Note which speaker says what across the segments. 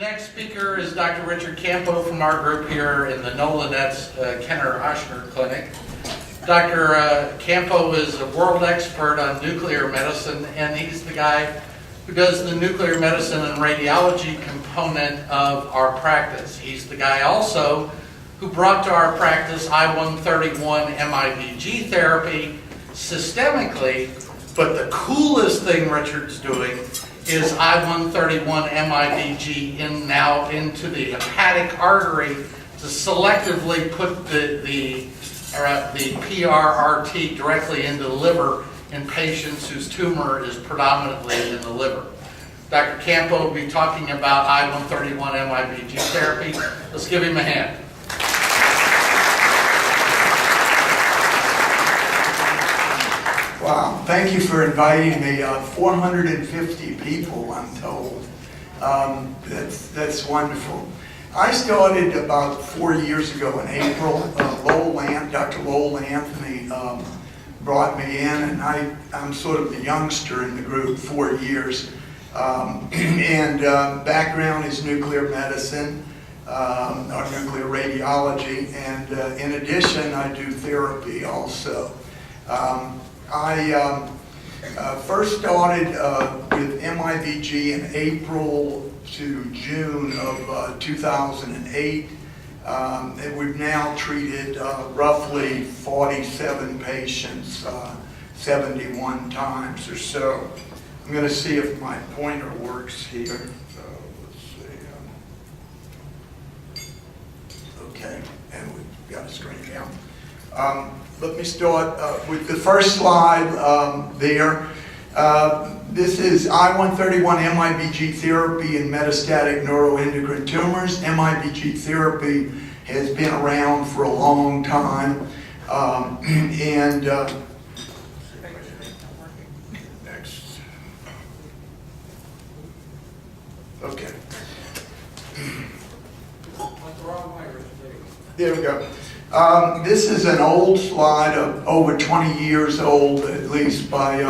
Speaker 1: next speaker is Dr. Richard Campo from our group here in the Nolanetz Kenner Ochsner Clinic. Dr. Campo is a world expert on nuclear medicine, and he's the guy who does the nuclear medicine and radiology component of our practice. He's the guy also who brought to our practice I-131 MIBG therapy systemically, but the coolest thing Richard's doing is I-131 MIBG now into the hepatic artery to selectively put the PRRT directly into the liver in patients whose tumor is predominantly in the liver. Dr. Campo will be talking about I-131 MIBG therapy. Let's give him a hand.
Speaker 2: Wow, thank you for inviting me. 450 people, I'm told. That's wonderful. I started about 4 years ago in April. Dr. Lowell Anthony brought me in, and I'm sort of the youngster in the group, 4 years. Background is nuclear medicine, or nuclear radiology, and in addition, I do therapy also. I first started with MIBG in April to June of 2008. And we've now treated roughly 47 patients 71 times or so. I'm going to see if my pointer works here. So let's see. Okay, and we've got a screen down. Let me start with the first slide there. This is I-131 MIBG therapy in metastatic neuroendocrine tumors. MIBG therapy has been around for a long time. Next. Okay. There we go. This is an old slide, over 20 years old at least, by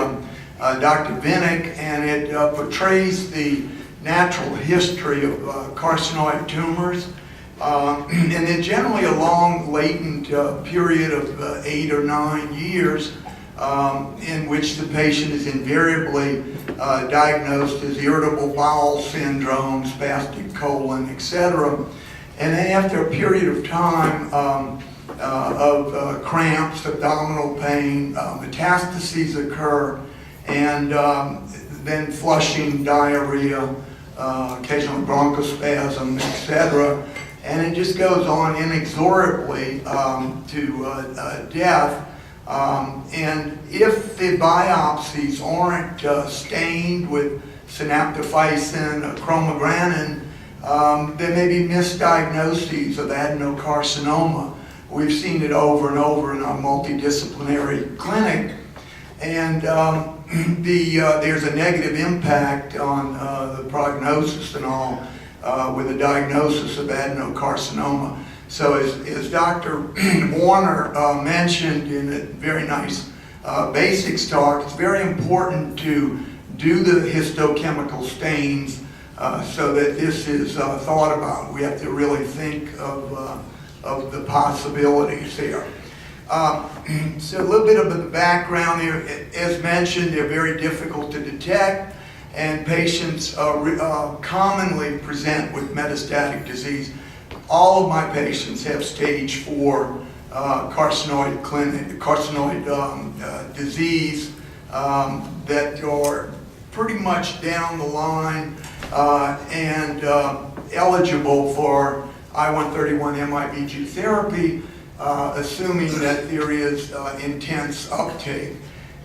Speaker 2: Dr. Vinnick, and it portrays the natural history of carcinoid tumors. And they're generally a long latent period of 8 or 9 years in which the patient is invariably diagnosed as irritable bowel syndrome, spastic colon, etc. And then after a period of time of cramps, abdominal pain, metastases occur, and then flushing, diarrhea, occasionally bronchospasm, etc. And it just goes on inexorably to death. And if the biopsies aren't stained with synaptophysin or chromogranin, there may be misdiagnoses of adenocarcinoma. We've seen it over and over in our multidisciplinary clinic. And there's a negative impact on the prognosis and all with a diagnosis of adenocarcinoma. So as Dr. Warner mentioned in a very nice basics talk, it's very important to do the histochemical stains so that this is thought about. We have to really think of the possibilities here. So a little bit of the background here. As mentioned, they're very difficult to detect, and patients commonly present with metastatic disease. All of my patients have stage 4 carcinoid disease that are pretty much down the line and eligible for I-131 MIBG therapy, assuming that there is intense uptake.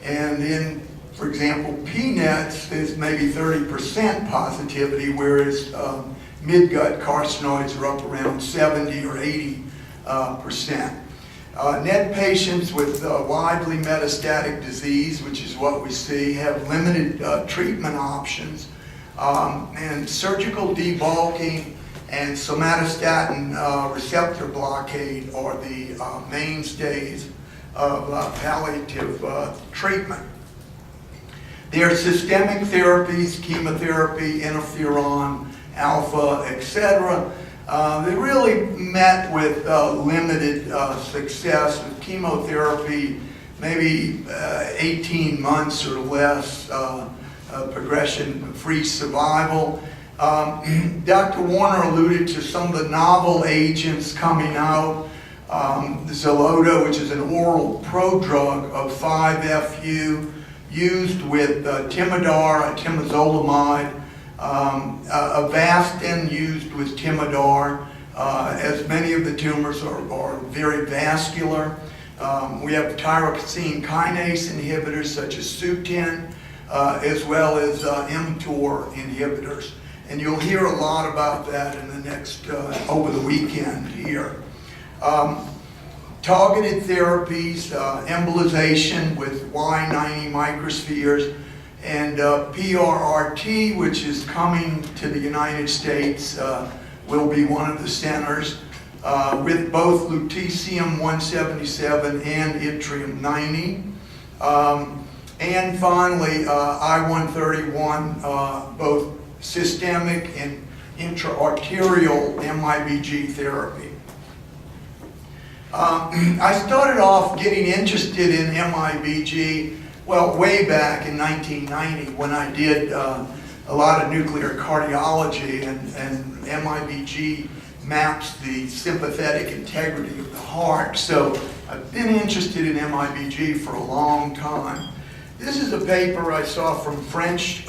Speaker 2: And in, for example, PNETs, there's maybe 30% positivity, whereas midgut carcinoids are up around 70 or 80%. NET patients with widely metastatic disease, which is what we see, have limited treatment options, and surgical debulking and somatostatin receptor blockade are the mainstays of palliative treatment. There are systemic therapies, chemotherapy, interferon, alpha, etc. They really met with limited success with chemotherapy, maybe 18 months or less progression-free survival. Dr. Warner alluded to some of the novel agents coming out. Xeloda, which is an oral prodrug of 5-FU, used with Timodar, a temozolomide, Avastin used with Timodar, as many of the tumors are very vascular. We have tyrosine kinase inhibitors such as Sutent, as well as mTOR inhibitors. And you'll hear a lot about that in the next, over the weekend here. Targeted therapies, embolization with Y90 microspheres, and PRRT, which is coming to the United States, will be one of the centers, with both lutetium-177 and yttrium-90. And finally, I-131, both systemic and intra-arterial MIBG therapy. I started off getting interested in MIBG, well, way back in 1990 when I did a lot of nuclear cardiology, and MIBG maps the sympathetic integrity of the heart. So I've been interested in MIBG for a long time. This is a paper I saw from French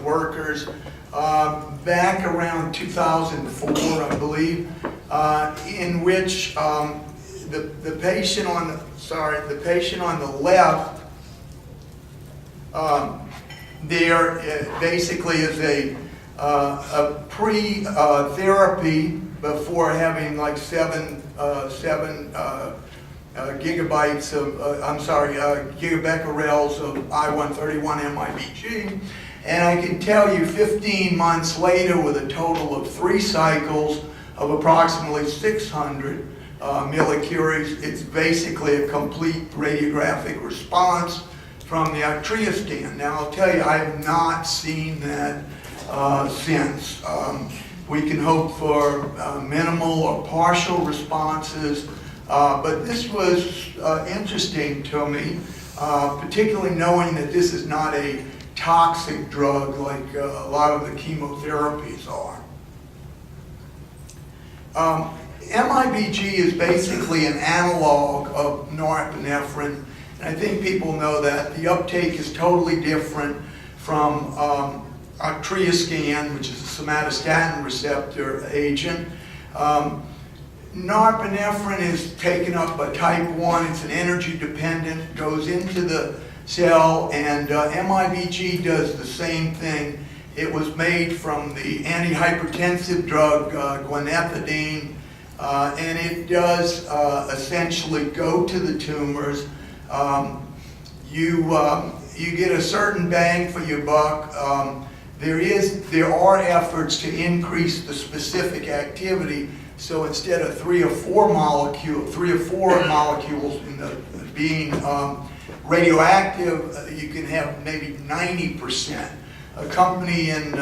Speaker 2: workers back around 2004, I believe, in which the patient on the left there basically is a pre-therapy before having like 7 gigabytes of gigabecquerels of I-131 MIBG, and I can tell you 15 months later, with a total of 3 cycles of approximately 600 millicuries, it's basically a complete radiographic response from the Artrioscan. Now, I'll tell you, I have not seen that since. We can hope for minimal or partial responses, but this was interesting to me, particularly knowing that this is not a toxic drug like a lot of the chemotherapies are. MIBG is basically an analog of norepinephrine, and I think people know that. The uptake is totally different from Artrioscan, which is a somatostatin receptor agent. Norepinephrine is taken up by type 1. It's an energy dependent, goes into the cell, and MIBG does the same thing. It was made from the antihypertensive drug guanethidine, and it does essentially go to the tumors. You get a certain bang for your buck. There are efforts to increase the specific activity. So instead of 3 or 4 molecules in the being radioactive, you can have maybe 90%. A company in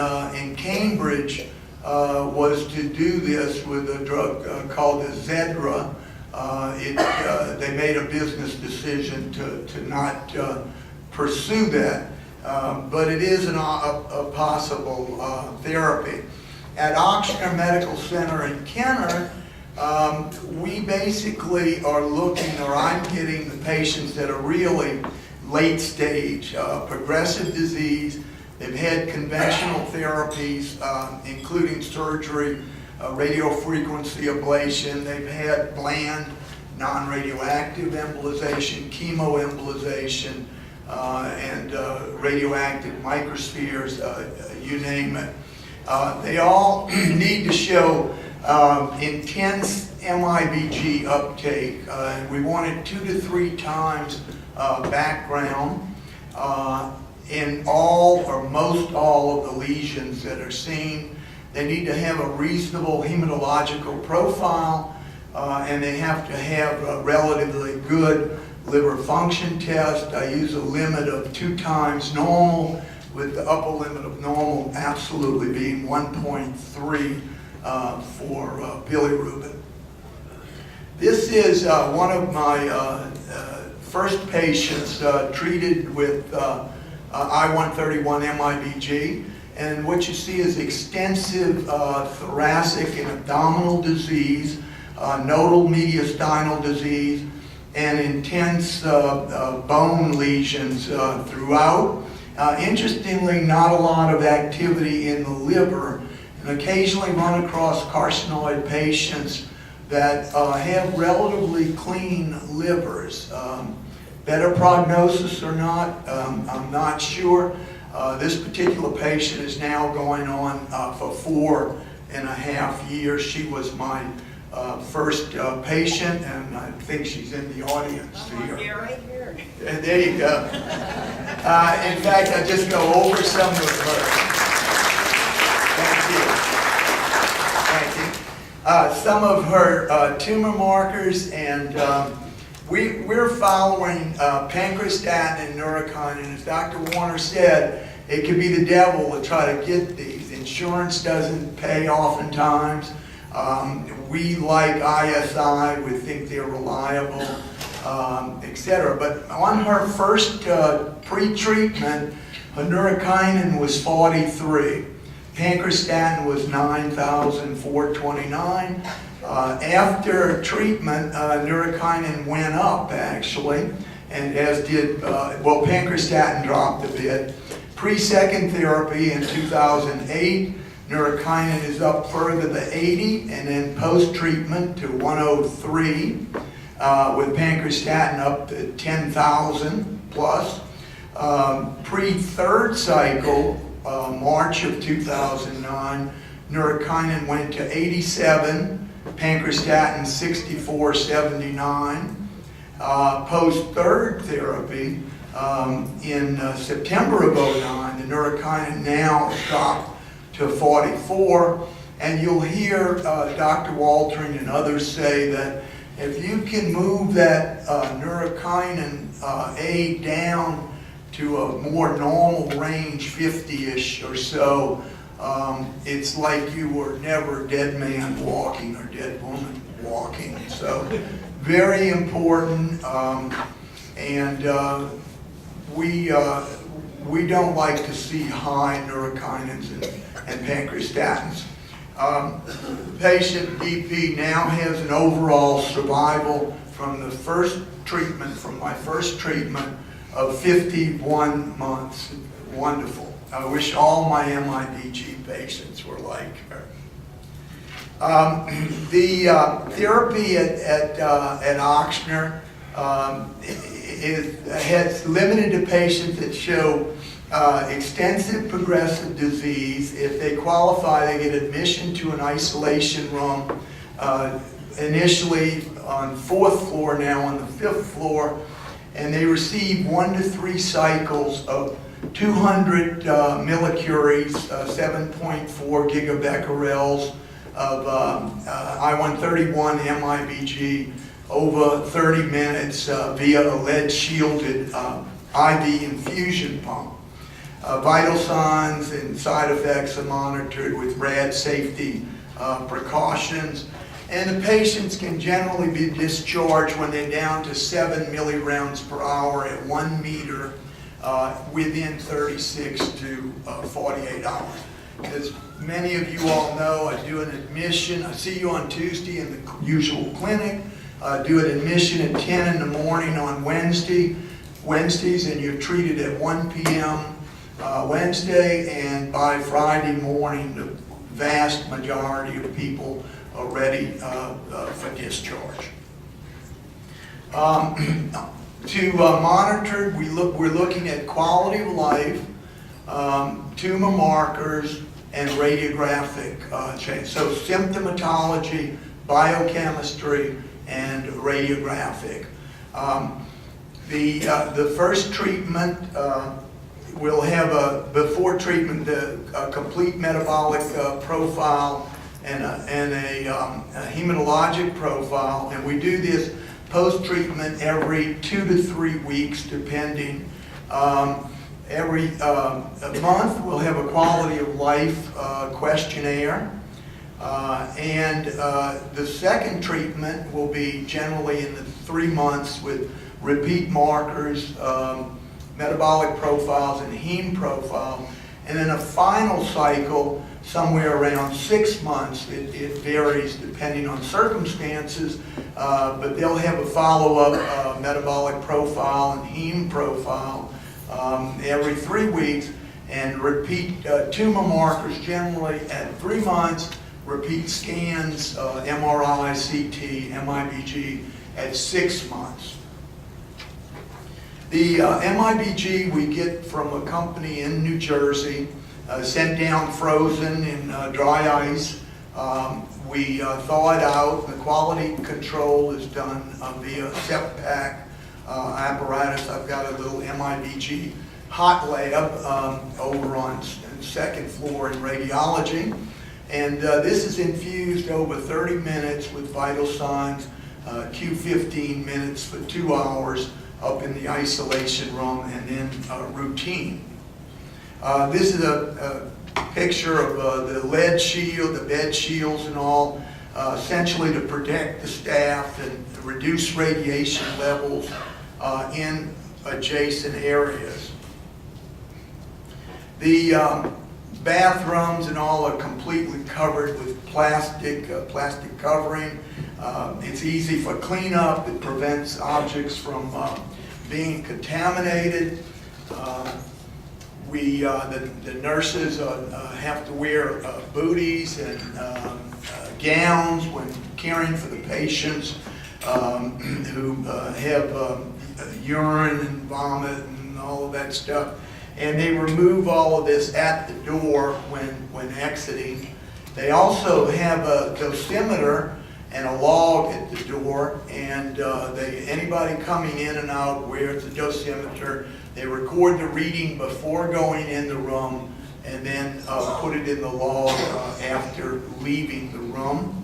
Speaker 2: Cambridge was to do this with a drug called Zedra. They made a business decision to not pursue that, but it is a possible therapy. At Ochsner Medical Center in Kenner, we basically are looking, or I'm getting the patients that are really late stage, progressive disease. They've had conventional therapies, including surgery, radiofrequency ablation. They've had bland, non-radioactive embolization, chemoembolization, and radioactive microspheres, you name it. They all need to show intense MIBG uptake. We want it 2 to 3 times background in all or most all of the lesions that are seen. They need to have a reasonable hematological profile, and they have to have a relatively good liver function test. I use a limit of 2 times normal, with the upper limit of normal absolutely being 1.3 for bilirubin. This is one of my first patients treated with I-131 MIBG, and what you see is extensive thoracic and abdominal disease, nodal mediastinal disease, and intense bone lesions throughout. Interestingly, not a lot of activity in the liver, and occasionally run across carcinoid patients that have relatively clean livers. Better prognosis or not, I'm not sure. This particular patient is now going on for 4.5 years. She was my first patient, and I think she's in the audience here.
Speaker 3: Yeah, right here.
Speaker 2: There you go. In fact, I just go over some of her. Thank you. Some of her tumor markers, and we're following pancreastatin and neurokinin. As Dr. Warner said, it could be the devil to try to get these. Insurance doesn't pay oftentimes. We, like ISI, we think they're reliable, etc. But on her first pre-treatment, her neurokinin was 43. Pancreastatin was 9,429. After treatment, neurokinin went up, actually, and as did, pancreastatin dropped a bit. Pre-second therapy in 2008, neurokinin is up further to 80, and then post-treatment to 103, with pancreastatin up to 10,000 plus. Pre-third cycle, March of 2009, neurokinin went to 87, pancreastatin 6479. Post-third therapy, in September of 2009, the neurokinin now dropped to 44, and you'll hear Dr. Waltering and others say that if you can move that neurokinin A down to a more normal range, 50-ish or so, it's like you were never dead man walking or dead woman walking. So very important, and we don't like to see high neurokinins and pancreastatins. Patient BP now has an overall survival from the first treatment, from my first treatment, of 51 months. Wonderful. I wish all my MIBG patients were like her. The therapy at Ochsner has limited to patients that show extensive progressive disease. If they qualify, they get admission to an isolation room, initially on 4th floor, now on the 5th floor, and they receive 1 to 3 cycles of 200 millicuries, 7.4 gigabecquerels of I-131 MIBG over 30 minutes via a lead-shielded IV infusion pump. Vital signs and side effects are monitored with RAD safety precautions, and the patients can generally be discharged when they're down to 7 millirounds per hour at 1 meter within 36 to 48 hours. As many of you all know, I do an admission. I see you on Tuesday in the usual clinic. Do an admission at 10 in the morning on Wednesdays, and you're treated at 1 p.m. Wednesday, and by Friday morning, the vast majority of people are ready for discharge. To monitor, we're looking at quality of life, tumor markers, and radiographic change. So symptomatology, biochemistry, and radiographic. The first treatment will have before treatment a complete metabolic profile and a hematologic profile, and we do this post-treatment every 2 to 3 weeks, depending. Every month, we'll have a quality of life questionnaire. And the second treatment will be generally in the 3 months with repeat markers, metabolic profiles, and heme profile. And then a final cycle somewhere around 6 months. It varies depending on circumstances, but they'll have a follow-up metabolic profile and heme profile every 3 weeks, and repeat tumor markers generally at 3 months, repeat scans, MRI, CT, MIBG at 6 months. The MIBG we get from a company in New Jersey, sent down frozen in dry ice. We thaw it out. The quality control is done via SEPPAC apparatus. I've got a little MIBG hot lab over on the second floor in radiology. And this is infused over 30 minutes with vital signs, Q15 minutes for 2 hours up in the isolation room, and then routine. This is a picture of the lead shield, the bed shields and all, essentially to protect the staff and to reduce radiation levels in adjacent areas. The bathrooms and all are completely covered with plastic covering. It's easy for cleanup. It prevents objects from being contaminated. The nurses have to wear booties and gowns when caring for the patients who have urine and vomit and all of that stuff. And they remove all of this at the door when exiting. They also have a dosimeter and a log at the door, and anybody coming in and out wears a dosimeter. They record the reading before going in the room, and then put it in the log after leaving the room.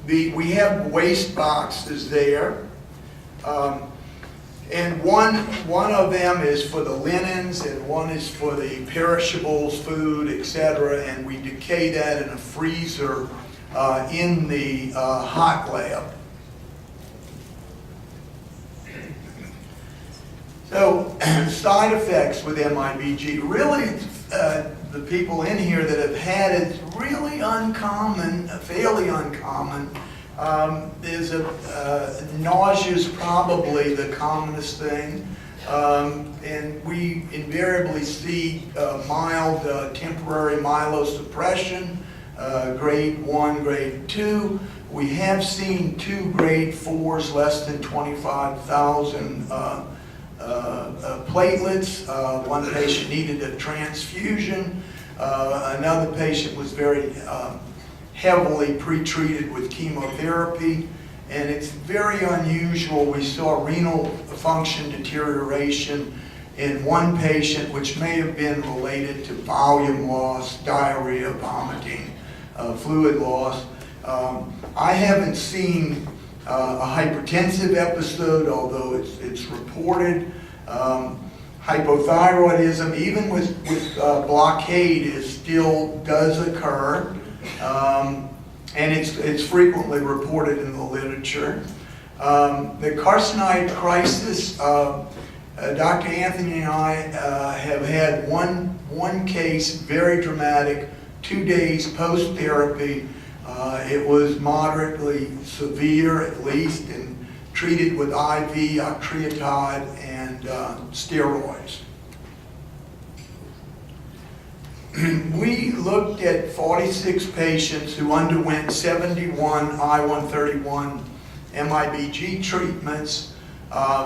Speaker 2: We have waste boxes there. And one of them is for the linens, and one is for the perishables, food, etc. And we decay that in a freezer in the hot lab. So, side effects with MIBG. Really, the people in here that have had it, really uncommon, fairly uncommon. There's nausea is probably the commonest thing, and we invariably see mild temporary myelosuppression, grade 1, grade 2. We have seen 2 grade 4s, less than 25,000 platelets. One patient needed a transfusion. Another patient was very heavily pretreated with chemotherapy, and it's very unusual. We saw renal function deterioration in one patient, which may have been related to volume loss, diarrhea, vomiting, fluid loss. I haven't seen a hypertensive episode, although it's reported. Hypothyroidism, even with blockade, still does occur. And it's frequently reported in the literature. The carcinoid crisis, Dr. Anthony and I have had one case, very dramatic, 2 days post-therapy. It was moderately severe, at least, and treated with IV octreotide and steroids. We looked at 46 patients who underwent 71 I-131 MIBG treatments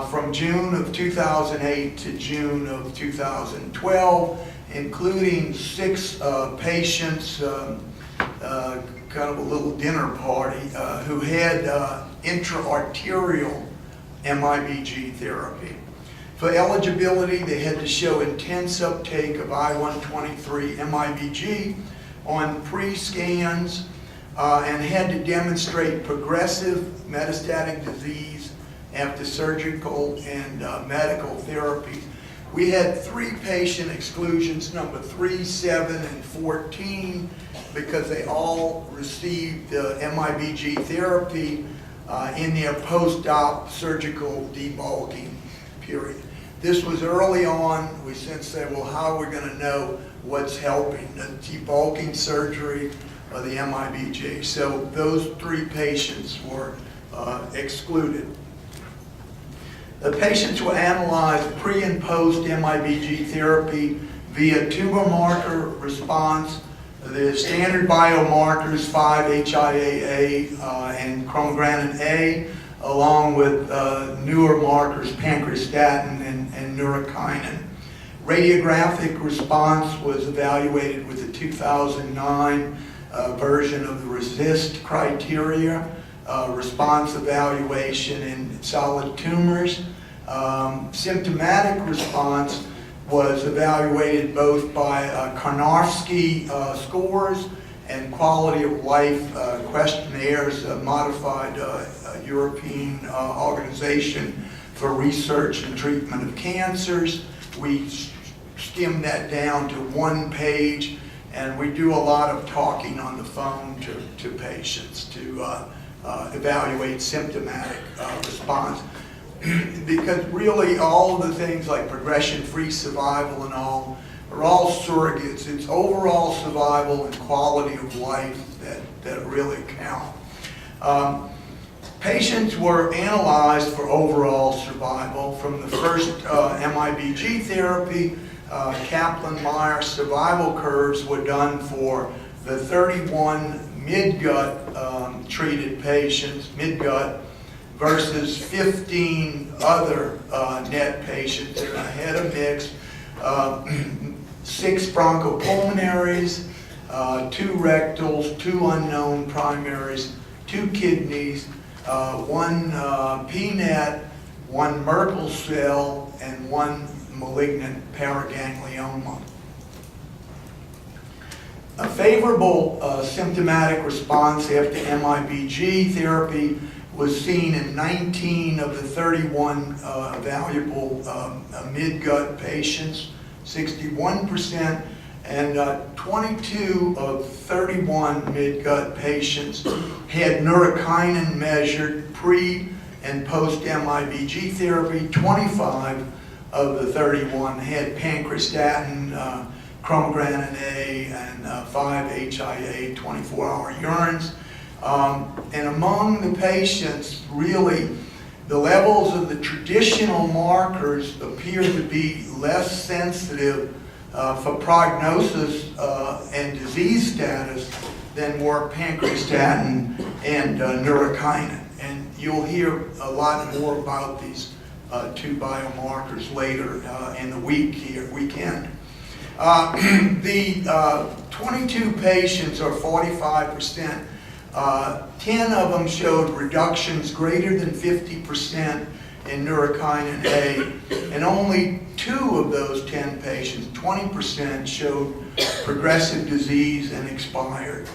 Speaker 2: from June of 2008 to June of 2012, including 6 patients, kind of a little dinner party, who had intra-arterial MIBG therapy. For eligibility, they had to show intense uptake of I-123 MIBG on pre-scans and had to demonstrate progressive metastatic disease after surgical and medical therapy. We had 3 patient exclusions, number 3, 7, and 14, because they all received MIBG therapy in their post-op surgical debulking period. This was early on. We since said, well, how are we going to know what's helping, the debulking surgery or the MIBG? So those 3 patients were excluded. The patients were analyzed pre and post MIBG therapy via tumor marker response, the standard biomarkers 5-HIAA and chromogranin A, along with newer markers pancreastatin and neurokinin. Radiographic response was evaluated with the 2009 version of the RECIST criteria, response evaluation in solid tumors. Symptomatic response was evaluated both by Karnofsky scores and quality of life questionnaires, modified European Organization for Research and Treatment of Cancers. We skimmed that down to 1 page, and we do a lot of talking on the phone to patients to evaluate symptomatic response. Because really all of the things like progression-free survival and all are all surrogates. It's overall survival and quality of life that really count. Patients were analyzed for overall survival from the first MIBG therapy. Kaplan-Meier survival curves were done for the 31 midgut treated patients, midgut, versus 15 other NET patients. They're a head of mix, 6 bronchopulmonaries, 2 rectals, 2 unknown primaries, 2 kidneys, 1 PNET, 1 Merkel cell, and 1 malignant paraganglioma. A favorable symptomatic response after MIBG therapy was seen in 19 of the 31 evaluable midgut patients, 61%, and 22 of 31 midgut patients had neurokinin measured pre and post MIBG therapy. 25 of the 31 had pancreastatin, chromogranin A, and 5-HIA 24-hour urines. And among the patients, really, the levels of the traditional markers appear to be less sensitive for prognosis and disease status than were pancreastatin and neurokinin. And you'll hear a lot more about these 2 biomarkers later in the weekend. The 22 patients, or 45%, 10 of them showed reductions greater than 50% in neurokinin A, and only 2 of those 10 patients, 20%, showed progressive disease and expired.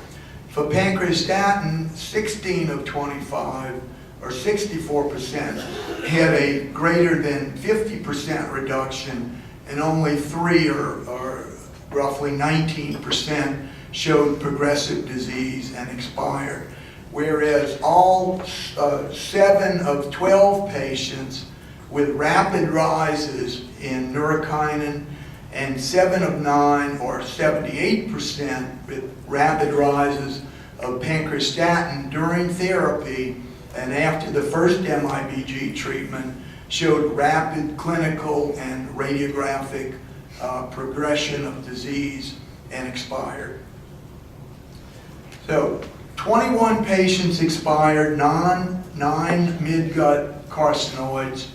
Speaker 2: For pancreastatin, 16 of 25, or 64%, had a greater than 50% reduction, and only 3, or roughly 19%, showed progressive disease and expired. Whereas all 7 of 12 patients with rapid rises in neurokinin and 7 of 9, or 78%, with rapid rises of pancreastatin during therapy and after the first MIBG treatment showed rapid clinical and radiographic progression of disease and expired. So 21 patients expired, 9 midgut carcinoids,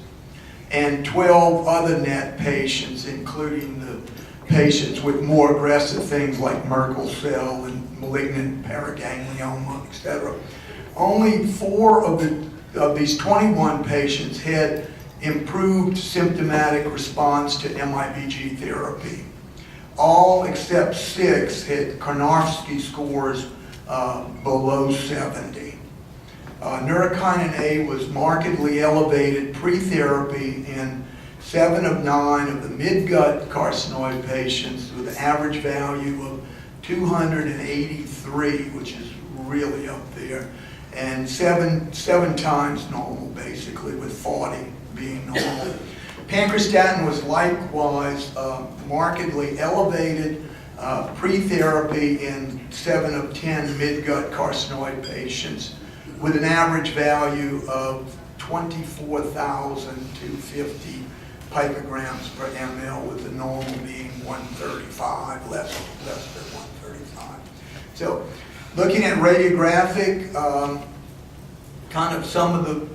Speaker 2: and 12 other NET patients, including the patients with more aggressive things like Merkel cell and malignant paraganglioma, etc. Only 4 of these 21 patients had improved symptomatic response to MIBG therapy. All except 6 had Karnofsky scores below 70. Neurokinin A was markedly elevated pre-therapy in 7 of 9 of the midgut carcinoid patients with an average value of 283, which is really up there, and seven times normal, basically, with 40 being normal. Pancreastatin was likewise markedly elevated pre-therapy in 7 of 10 midgut carcinoid patients with an average value of 24,250 picograms per ml, with the normal being 135, less than 135. So, looking at radiographic, kind of some of the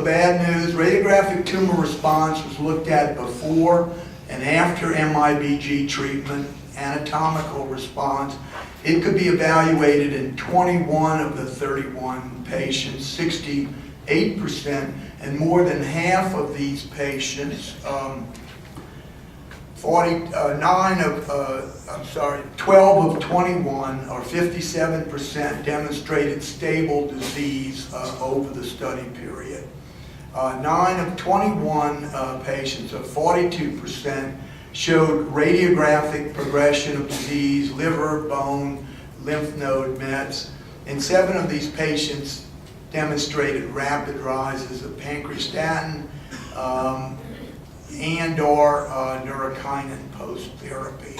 Speaker 2: bad news. Radiographic tumor response was looked at before and after MIBG treatment. Anatomical response, it could be evaluated in 21 of the 31 patients, 68%, and more than half of these patients, 12 of 21, or 57%, demonstrated stable disease over the study period. 9 of 21 patients, or 42%, showed radiographic progression of disease, liver, bone, lymph node mets, and 7 of these patients demonstrated rapid rises of pancreastatin and or neurokinin post-therapy.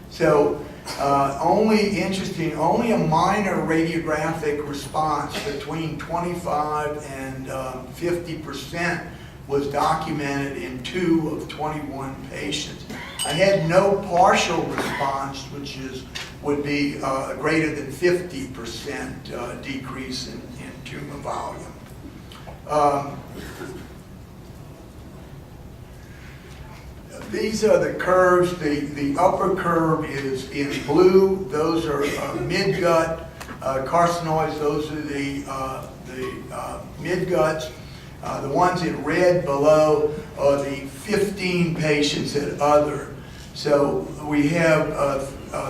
Speaker 2: So only a minor radiographic response between 25 and 50% was documented in 2 of 21 patients. I had no partial response, which would be greater than 50% decrease in tumor volume. These are the curves. The upper curve is in blue. Those are midgut carcinoids. Those are the midguts. The ones in red below are the 15 patients at other. So we have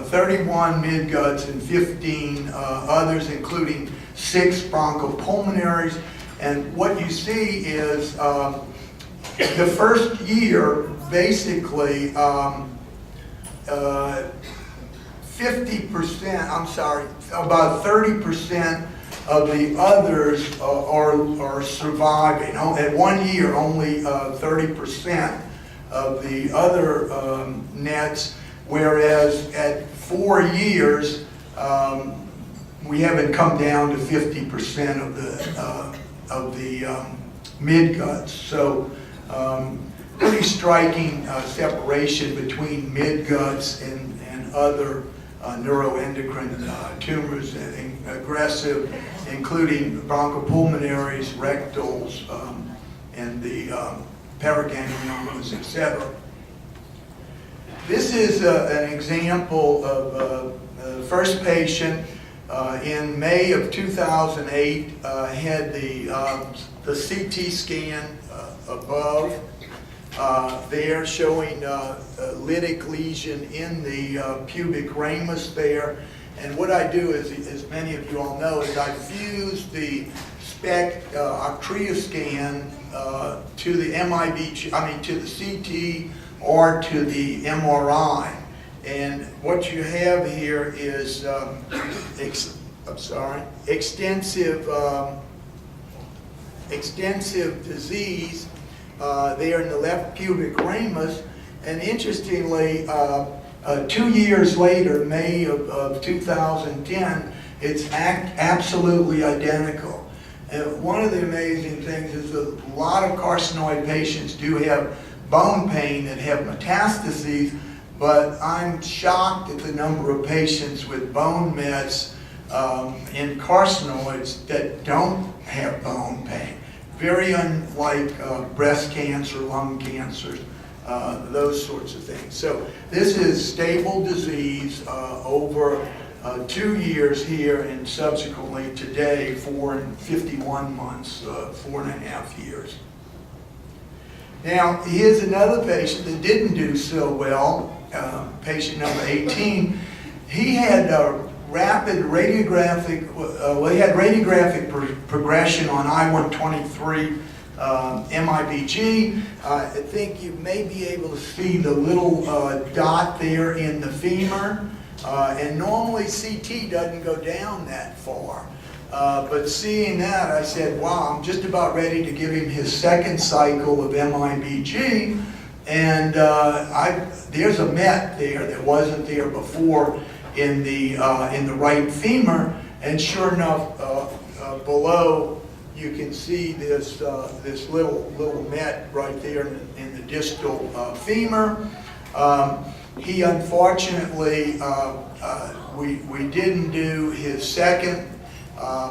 Speaker 2: 31 midguts and 15 others, including 6 bronchopulmonaries. And what you see is the first year, basically, about 30% of the others are surviving. At 1 year, only 30% of the other nets, whereas at 4 years, we haven't come down to 50% of the midguts. So pretty striking separation between midguts and other neuroendocrine tumors, aggressive, including bronchopulmonaries, rectals, and the paragangliomas, etc. This is an example of the first patient in May of 2008, had the CT scan above there showing a lytic lesion in the pubic ramus there. And what I do is, as many of you all know, is I fuse the SPECT octreoscan to the to the CT or to the MRI. And what you have here is extensive disease there in the left pubic ramus. And interestingly, 2 years later, May of 2010, it's absolutely identical. And one of the amazing things is that a lot of carcinoid patients do have bone pain that have metastases, but I'm shocked at the number of patients with bone mets in carcinoids that don't have bone pain. Very unlike breast cancer, lung cancer, those sorts of things. So this is stable disease over 2 years here, and subsequently today 4 and 51 months, 4.5 years. Now here's another patient that didn't do so well, patient number 18. He had rapid radiographic, we had radiographic progression on I-123 MIBG. I think you may be able to see the little dot there in the femur. And normally CT doesn't go down that far. But seeing that, I said, wow, I'm just about ready to give him his second cycle of MIBG. And there's a met there that wasn't there before in the right femur. And sure enough, below you can see this little met right there in the distal femur. He unfortunately, we didn't do his second.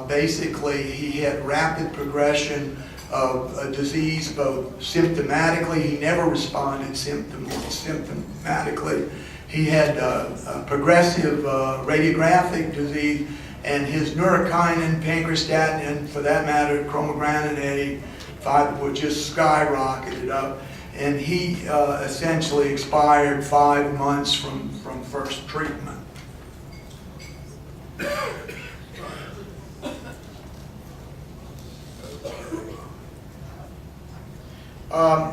Speaker 2: Basically, he had rapid progression of a disease both symptomatically. He never responded symptomatically. He had progressive radiographic disease, and his neurokinin, pancreastatin, and for that matter, chromogranin A, were just skyrocketed up. And he essentially expired 5 months from first treatment.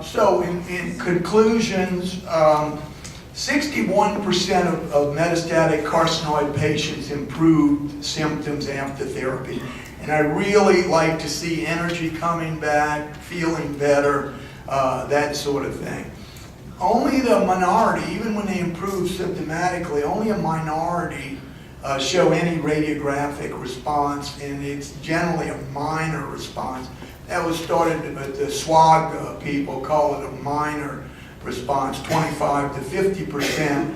Speaker 2: So in conclusions, 61% of metastatic carcinoid patients improved symptoms after therapy. And I really like to see energy coming back, feeling better, that sort of thing. Only the minority, even when they improve symptomatically, only a minority show any radiographic response, and it's generally a minor response. That was started, but the SWOG people call it a minor response. 25 to 50%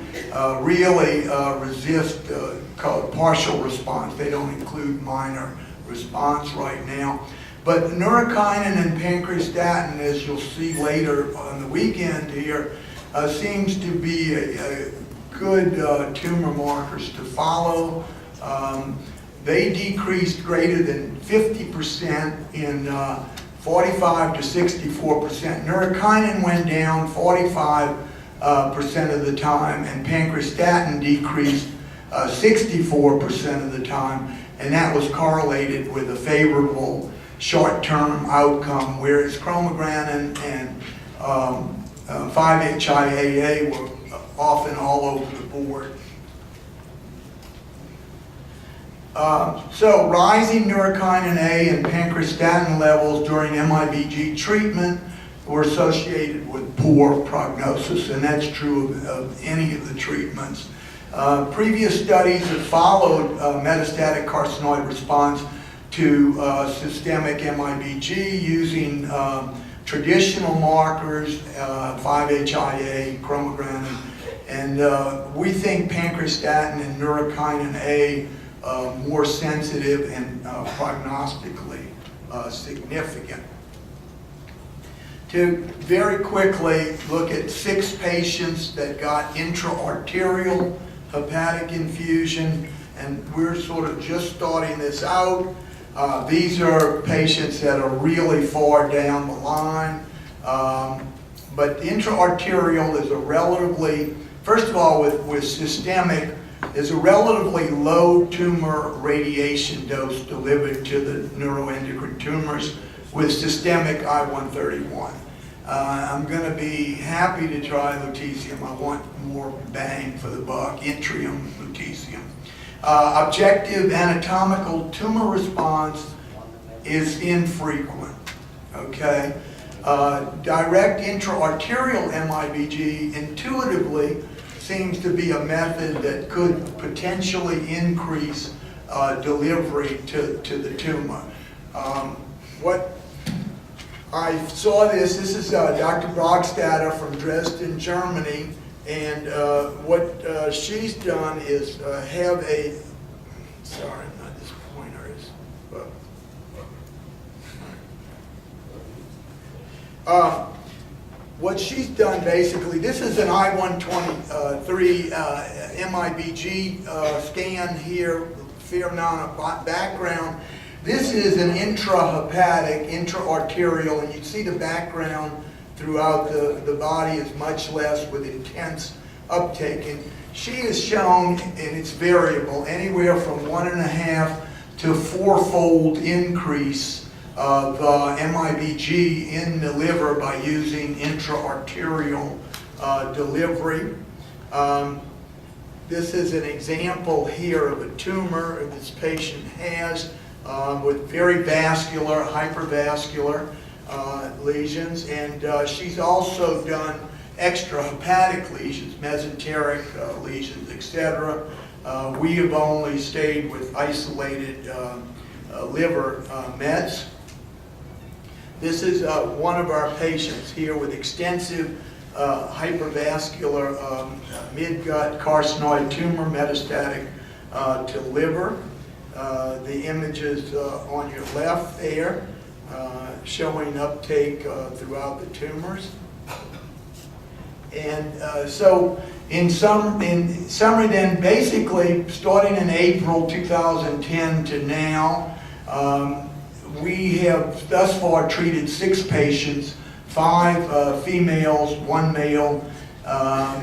Speaker 2: really resist, called partial response. They don't include minor response right now. But neurokinin and pancreastatin, as you'll see later on the weekend here, seems to be a good tumor markers to follow. They decreased greater than 50% in 45 to 64%. Neurokinin went down 45% of the time, and pancreastatin decreased 64% of the time, and that was correlated with a favorable short-term outcome, whereas chromogranin and 5-HIAA were often all over the board. So rising neurokinin A and pancreastatin levels during MIBG treatment were associated with poor prognosis, and that's true of any of the treatments. Previous studies have followed metastatic carcinoid response to systemic MIBG using traditional markers, 5-HIAA, chromogranin, and we think pancreastatin and neurokinin A more sensitive and prognostically significant. To very quickly look at 6 patients that got intra-arterial hepatic infusion, and we're sort of just starting this out. These are patients that are really far down the line, but intra-arterial is a relatively, first of all, with systemic, is a relatively low tumor radiation dose delivered to the neuroendocrine tumors with systemic I-131. I'm going to be happy to try lutetium. I want more bang for the buck, yttrium lutetium. Objective anatomical tumor response is infrequent, okay? Direct intra-arterial MIBG intuitively seems to be a method that could potentially increase delivery to the tumor. What I saw this is Dr. Brogstatter from Dresden, Germany, and what she's done is have a, sorry, not this pointer is, what she's done basically, this is an I-123 MIBG scan here, fair amount of background. This is an intrahepatic, intra-arterial, and you see the background throughout the body is much less with intense uptake. she has shown, and it's variable, anywhere from 1.5 to 4-fold increase of MIBG in the liver by using intra-arterial delivery. This is an example here of a tumor this patient has with very vascular, hypervascular lesions, and she's also done extrahepatic lesions, mesenteric lesions, etc. We have only stayed with isolated liver mets. This is one of our patients here with extensive hypervascular midgut carcinoid tumor metastatic to liver. The images on your left there showing uptake throughout the tumors. And so in summary then, basically starting in April 2010 to now, we have thus far treated 6 patients, 5 females, 1 male,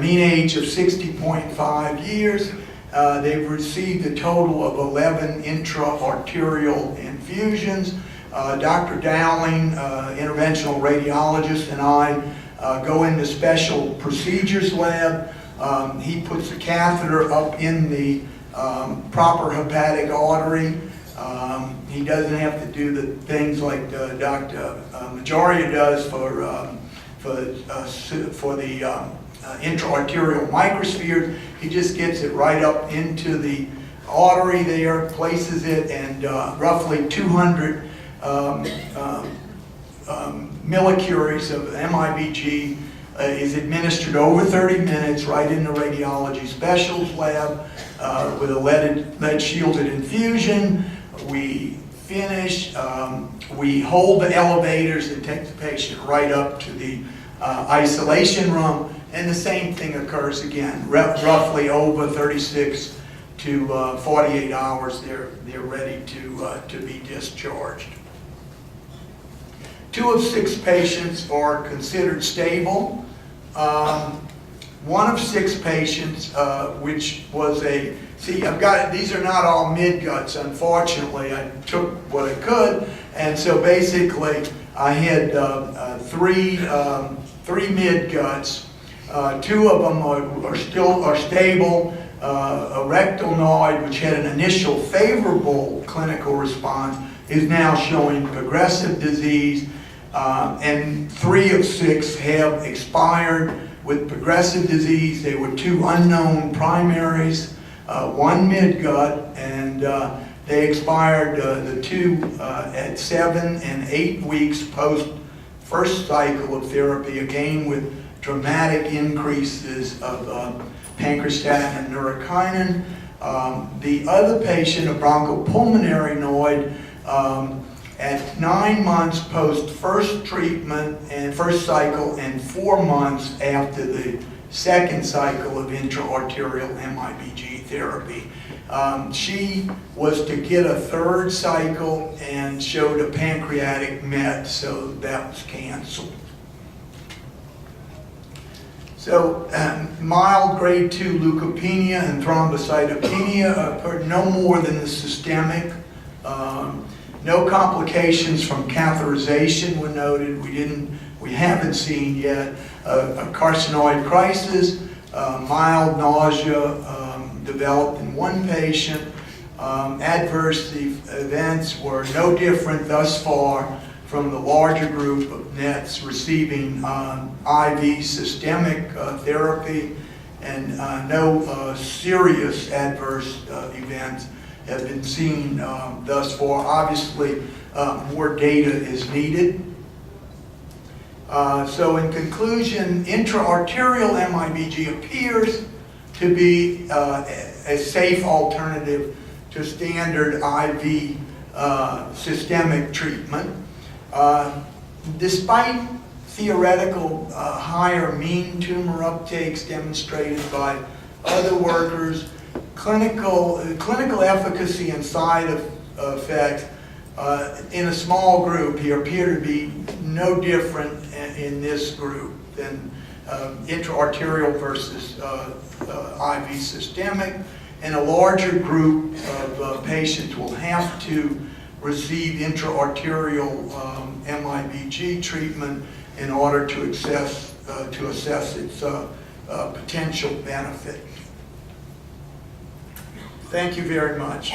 Speaker 2: mean age of 60.5 years. They've received a total of 11 intra-arterial infusions. Dr. Dowling, interventional radiologist, and I go in the special procedures lab. He puts the catheter up in the proper hepatic artery. He doesn't have to do the things like Dr. Majoria does for the intra-arterial microsphere. He just gets it right up into the artery there, places it, and roughly 200 millicuries of MIBG is administered over 30 minutes right in the radiology specials lab with a lead-shielded infusion. We finish, we hold the elevators and take the patient right up to the isolation room, and the same thing occurs again. Roughly over 36 to 48 hours, they're ready to be discharged. 2 of 6 patients are considered stable. 1 of 6 patients, which was these are not all midguts, unfortunately. I took what I could, and so basically I had 3 midguts. 2 of them are stable. A rectal node, which had an initial favorable clinical response, is now showing progressive disease. And 3 of 6 have expired with progressive disease. They were 2 unknown primaries, 1 midgut, and they expired the 2 at 7 and 8 weeks post first cycle of therapy, again with dramatic increases of pancreastatin and neurokinin. The other patient, a bronchopulmonary node, at 9 months post first treatment and first cycle and 4 months after the second cycle of intra-arterial MIBG therapy. She was to get a 3rd cycle and showed a pancreatic met, so that was canceled. So mild grade 2 leukopenia and thrombocytopenia occurred no more than the systemic. No complications from catheterization were noted. We haven't seen yet a carcinoid crisis. Mild nausea developed in 1 patient. Adverse events were no different thus far from the larger group of NETs receiving IV systemic therapy, and no serious adverse events have been seen thus far. Obviously, more data is needed. So in conclusion, intra-arterial MIBG appears to be a safe alternative to standard IV systemic treatment. Despite theoretical higher mean tumor uptakes demonstrated by other workers, clinical efficacy and side effects in a small group here appear to be no different in this group than intraarterial versus IV systemic, and a larger group of patients will have to receive intraarterial MIBG treatment in order to assess its potential benefit. Thank you very much.